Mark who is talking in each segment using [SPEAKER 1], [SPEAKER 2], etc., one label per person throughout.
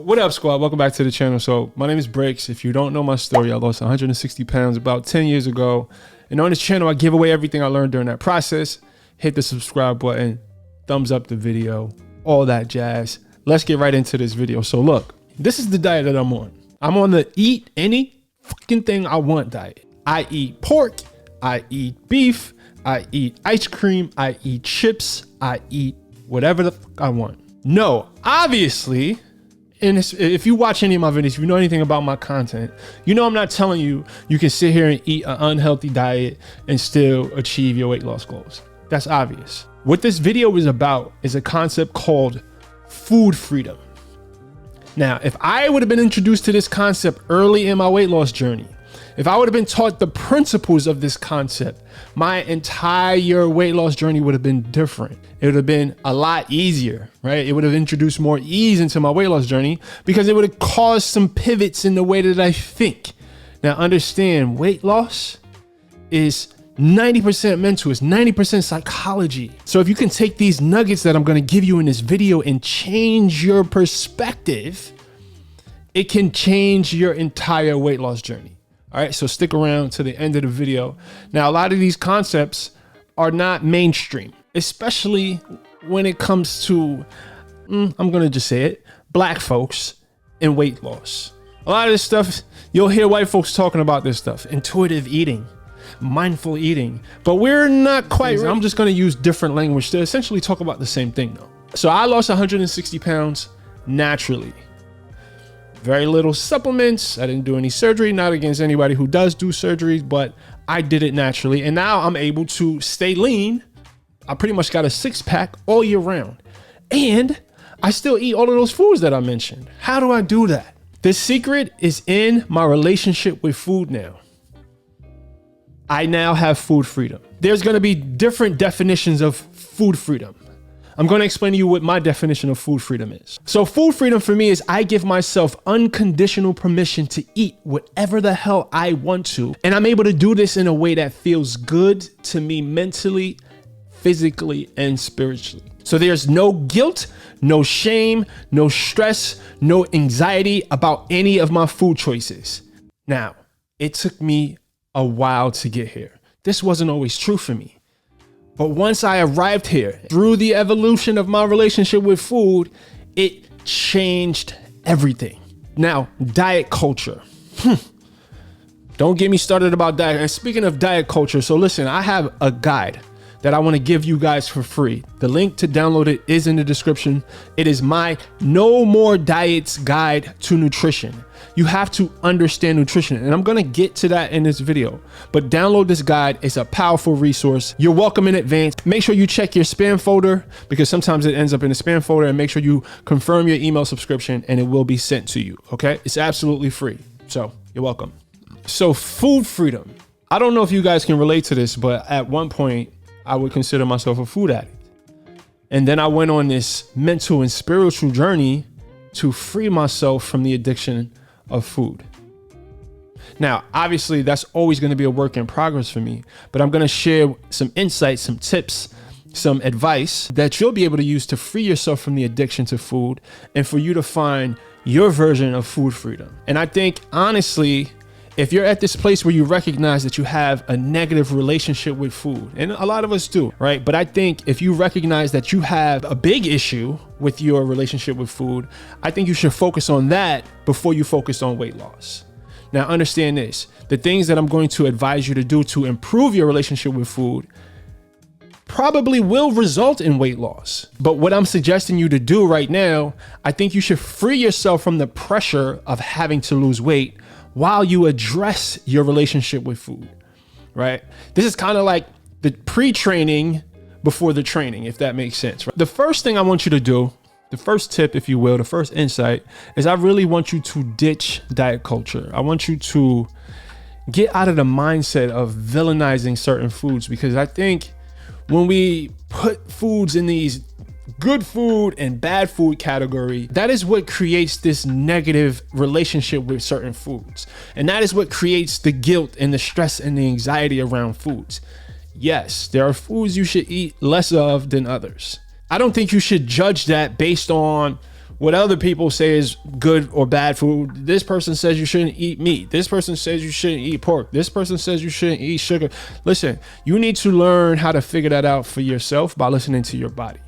[SPEAKER 1] What up, squad? Welcome back to the channel. So my name is Brix. If you don't know my story, I lost 160 pounds about 10 years ago. And on this channel, I give away everything I learned during that process. Hit the subscribe button, thumbs up the video, all that jazz. Let's get right into this video. So look, this is the diet that I'm on. I'm on the eat any fucking thing I want diet. I eat pork, I eat beef, I eat ice cream, I eat chips, I eat whatever the fuck I want. No, obviously, and if you watch any of my videos, if you know anything about my content, you know I'm not telling you you can sit here and eat an unhealthy diet and still achieve your weight loss goals. That's obvious. What this video is about is a concept called food freedom. Now, if I would have been introduced to this concept early in my weight loss journey, if I would have been taught the principles of this concept, my entire weight loss journey would have been different. It would have been a lot easier, right? It would have introduced more ease into my weight loss journey because it would have caused some pivots in the way that I think. Now, understand, weight loss is 90% mental, it's 90% psychology. So if you can take these nuggets that I'm going to give you in this video and change your perspective, it can change your entire weight loss journey. All right, so stick around to the end of the video. Now, a lot of these concepts are not mainstream, especially when it comes to, I'm gonna just say it, black folks and weight loss. A lot of this stuff, you'll hear white folks talking about this stuff, intuitive eating, mindful eating, but we're not quite, I'm just gonna use different language to essentially talk about the same thing though. So I lost 160 pounds naturally. Very little supplements. I didn't do any surgery, not against anybody who does do surgeries, but I did it naturally. And now I'm able to stay lean. I pretty much got a six-pack all year round. And I still eat all of those foods that I mentioned. How do I do that? The secret is in my relationship with food now. I now have food freedom. There's gonna be different definitions of food freedom. I'm going to explain to you what my definition of food freedom is. So food freedom for me is I give myself unconditional permission to eat whatever the hell I want to. And I'm able to do this in a way that feels good to me mentally, physically, and spiritually. So there's no guilt, no shame, no stress, no anxiety about any of my food choices. Now, it took me a while to get here. This wasn't always true for me. But once I arrived here, through the evolution of my relationship with food, it changed everything. Now, diet culture. Don't get me started about diet. And speaking of diet culture, so listen, I have a guide that I want to give you guys for free. The link to download it is in the description. It is my No More Diets Guide to Nutrition. You have to understand nutrition, and I'm gonna get to that in this video, but download this guide. It's a powerful resource. You're welcome in advance. Make sure you check your spam folder because sometimes it ends up in the spam folder, and make sure you confirm your email subscription and it will be sent to you, okay? It's absolutely free, so you're welcome. So food freedom. I don't know if you guys can relate to this, but at one point, I would consider myself a food addict. And then I went on this mental and spiritual journey to free myself from the addiction of food. Now, obviously, that's always going to be a work in progress for me, but I'm going to share some insights, some tips, some advice that you'll be able to use to free yourself from the addiction to food and for you to find your version of food freedom. And I think, honestly, if you're at this place where you recognize that you have a negative relationship with food, and a lot of us do, right? But I think if you recognize that you have a big issue with your relationship with food, I think you should focus on that before you focus on weight loss. Now, understand this, the things that I'm going to advise you to do to improve your relationship with food probably will result in weight loss. But what I'm suggesting you to do right now, I think you should free yourself from the pressure of having to lose weight while you address your relationship with food, right? This is kind of like the pre-training before the training, if that makes sense. Right? The first thing I want you to do, the first tip, if you will, the first insight is I really want you to ditch diet culture. I want you to get out of the mindset of villainizing certain foods, because I think when we put foods in these good food and bad food category, that is what creates this negative relationship with certain foods. And that is what creates the guilt and the stress and the anxiety around foods. Yes, there are foods you should eat less of than others. I don't think you should judge that based on what other people say is good or bad food. This person says you shouldn't eat meat. This person says you shouldn't eat pork. This person says you shouldn't eat sugar. Listen, you need to learn how to figure that out for yourself by listening to your body,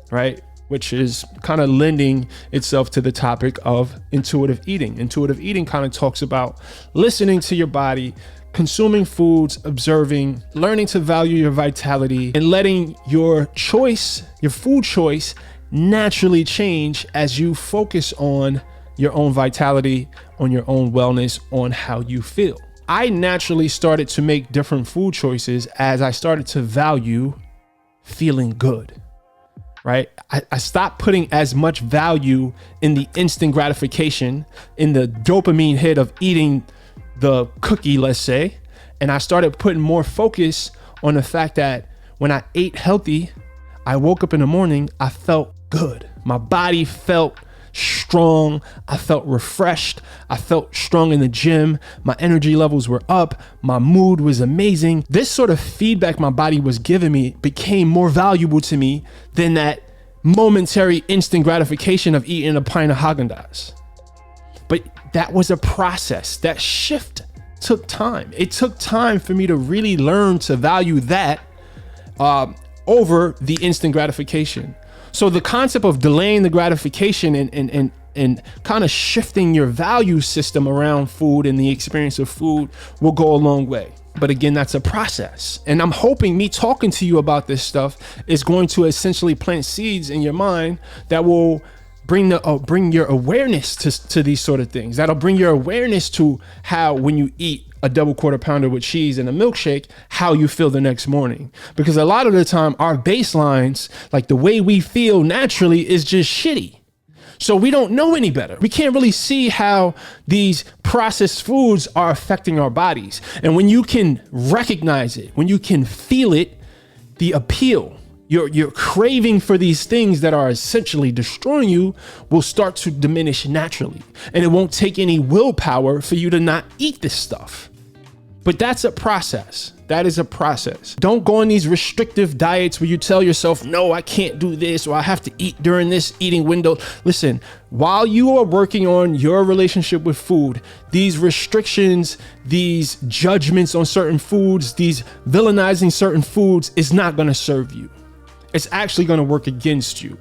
[SPEAKER 1] right? Which is kind of lending itself to the topic of intuitive eating. Intuitive eating kind of talks about listening to your body, consuming foods, observing, learning to value your vitality, and letting your choice, your food choice, naturally change as you focus on your own vitality, on your own wellness, on how you feel. I naturally started to make different food choices as I started to value feeling good, right? I stopped putting as much value in the instant gratification, in the dopamine hit of eating the cookie, let's say, and I started putting more focus on the fact that when I ate healthy, I woke up in the morning, I felt good. My body felt strong. I felt refreshed. I felt strong in the gym. My energy levels were up. My mood was amazing. This sort of feedback my body was giving me became more valuable to me than that momentary instant gratification of eating a pint of Haagen-Dazs. But that was a process. That shift took time. It took time for me to really learn to value that over the instant gratification. So the concept of delaying the gratification and kind of shifting your value system around food and the experience of food will go a long way. But again, that's a process. And I'm hoping me talking to you about this stuff is going to essentially plant seeds in your mind that will bring your awareness to these sort of things. That'll bring your awareness to how, when you eat a double quarter pounder with cheese and a milkshake, how you feel the next morning. Because a lot of the time, our baselines, like the way we feel naturally, is just shitty. So we don't know any better. We can't really see how these processed foods are affecting our bodies. And when you can recognize it, when you can feel it, the appeal, your craving for these things that are essentially destroying you will start to diminish naturally. And it won't take any willpower for you to not eat this stuff. But that's a process. That is a process. Don't go on these restrictive diets where you tell yourself, no, I can't do this, or I have to eat during this eating window. Listen, while you are working on your relationship with food, these restrictions, these judgments on certain foods, these villainizing certain foods is not going to serve you. It's actually going to work against you.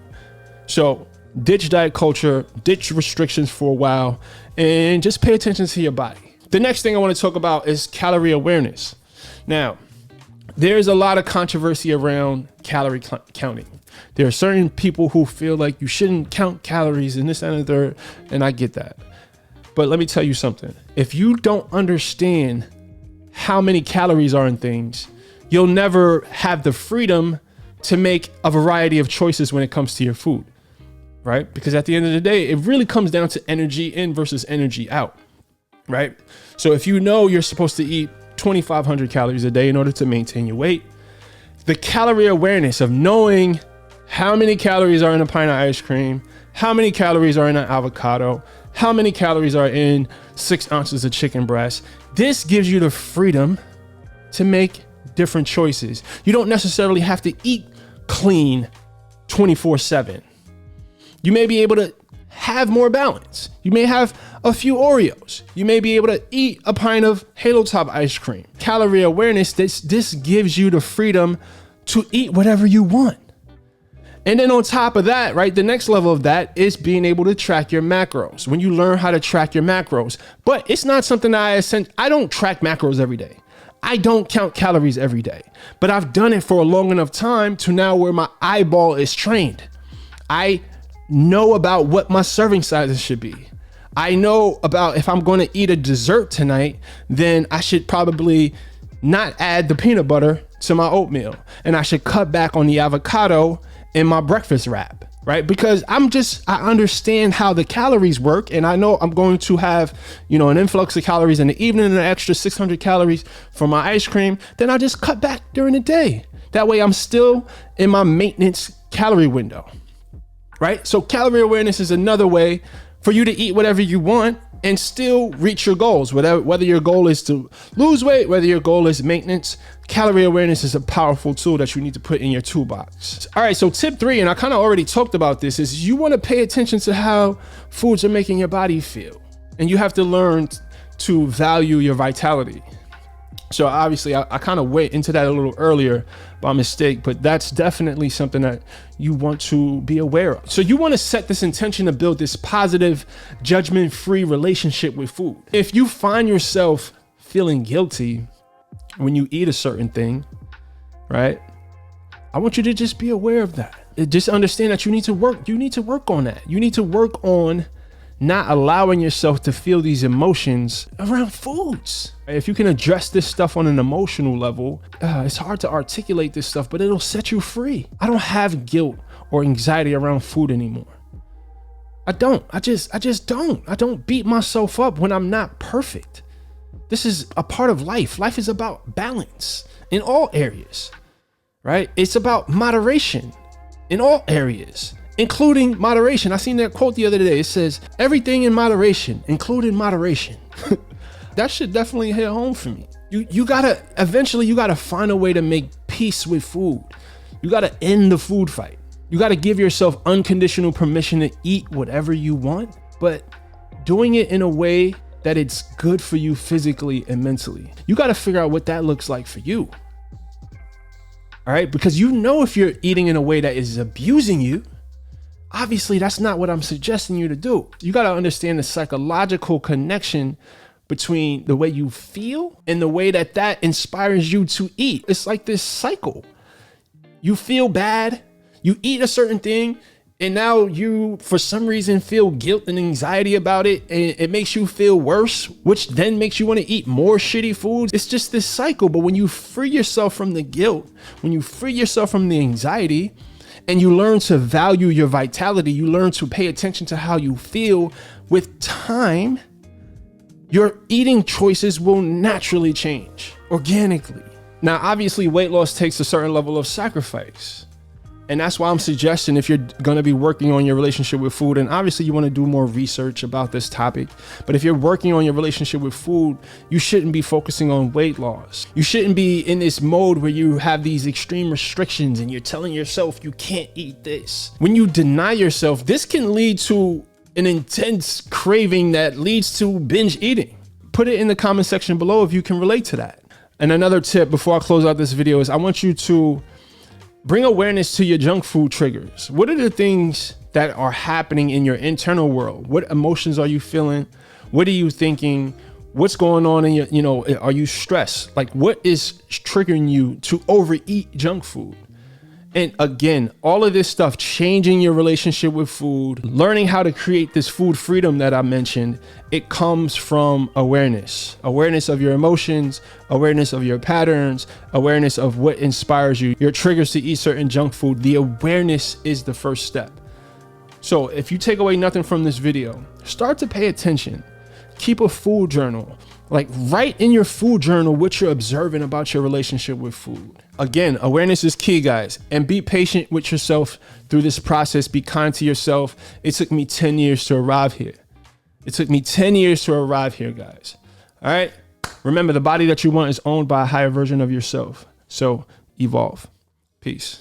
[SPEAKER 1] So ditch diet culture, ditch restrictions for a while, and just pay attention to your body. The next thing I want to talk about is calorie awareness. Now, there's a lot of controversy around calorie counting. There are certain people who feel like you shouldn't count calories and this and the third, and I get that. But let me tell you something. If you don't understand how many calories are in things, you'll never have the freedom to make a variety of choices when it comes to your food, right? Because at the end of the day, it really comes down to energy in versus energy out, right? So if you know you're supposed to eat 2,500 calories a day in order to maintain your weight, the calorie awareness of knowing how many calories are in a pint of ice cream, how many calories are in an avocado, how many calories are in 6 ounces of chicken breast, this gives you the freedom to make different choices. You don't necessarily have to eat clean 24/7. You may be able to have more balance. You may have a few Oreos. You may be able to eat a pint of Halo Top ice cream. Calorie awareness, this gives you the freedom to eat whatever you want. And then on top of that, right, the next level of that is being able to track your macros. When you learn how to track your macros, but it's not something that I don't track macros every day. I don't count calories every day, but I've done it for a long enough time to now where my eyeball is trained. I know about what my serving sizes should be. I know about if I'm going to eat a dessert tonight, then I should probably not add the peanut butter to my oatmeal, and I should cut back on the avocado in my breakfast wrap, right? Because I understand how the calories work, and I know I'm going to have, an influx of calories in the evening and an extra 600 calories for my ice cream. Then I just cut back during the day. That way I'm still in my maintenance calorie window, right? So calorie awareness is another way for you to eat whatever you want and still reach your goals. Whether your goal is to lose weight, whether your goal is maintenance, calorie awareness is a powerful tool that you need to put in your toolbox. All right, so tip 3, and I kind of already talked about this, is you want to pay attention to how foods are making your body feel. And you have to learn to value your vitality. So obviously I kind of went into that a little earlier by mistake, but that's definitely something that you want to be aware of. So you want to set this intention to build this positive, judgment-free relationship with food. If you find yourself feeling guilty when you eat a certain thing, right? I want you to just be aware of that. Just understand that you need to work on that. You need to work on not allowing yourself to feel these emotions around foods. If you can address this stuff on an emotional level, it's hard to articulate this stuff, but it'll set you free. I don't have guilt or anxiety around food anymore. I don't. I just don't. I don't beat myself up when I'm not perfect. This is a part of life. Life is about balance in all areas, right? It's about moderation in all areas, including moderation. I seen that quote the other day. It says, everything in moderation, including moderation. That should definitely hit home for me. You gotta find a way to make peace with food. You gotta end the food fight. You gotta give yourself unconditional permission to eat whatever you want, but doing it in a way that it's good for you physically and mentally. You gotta figure out what that looks like for you. All right, because you know if you're eating in a way that is abusing you, obviously that's not what I'm suggesting you to do. You gotta understand the psychological connection between the way you feel and the way that inspires you to eat. It's like this cycle. You feel bad, you eat a certain thing, and now you, for some reason, feel guilt and anxiety about it, and it makes you feel worse, which then makes you want to eat more shitty foods. It's just this cycle. But when you free yourself from the guilt, when you free yourself from the anxiety, and you learn to value your vitality, you learn to pay attention to how you feel, with time, your eating choices will naturally change organically. Now, obviously, weight loss takes a certain level of sacrifice. And that's why I'm suggesting, if you're going to be working on your relationship with food, and obviously you want to do more research about this topic, but if you're working on your relationship with food, you shouldn't be focusing on weight loss. You shouldn't be in this mode where you have these extreme restrictions and you're telling yourself you can't eat this. When you deny yourself, this can lead to an intense craving that leads to binge eating. Put it in the comment section below if you can relate to that. And another tip before I close out this video is I want you to bring awareness to your junk food triggers. What are the things that are happening in your internal world? What emotions are you feeling? What are you thinking? What's going on in your, are you stressed? Like, what is triggering you to overeat junk food? And again, all of this stuff, changing your relationship with food, learning how to create this food freedom that I mentioned, it comes from awareness of your emotions, awareness of your patterns, awareness of what inspires you, your triggers to eat certain junk food. The awareness is the first step. So if you take away nothing from this video, start to pay attention. Keep a food journal. Like, write in your food journal what you're observing about your relationship with food. Again, awareness is key, guys, and be patient with yourself through this process. Be kind to yourself. It took me 10 years to arrive here. It took me 10 years to arrive here, guys. All right. Remember, the body that you want is owned by a higher version of yourself. So evolve. Peace.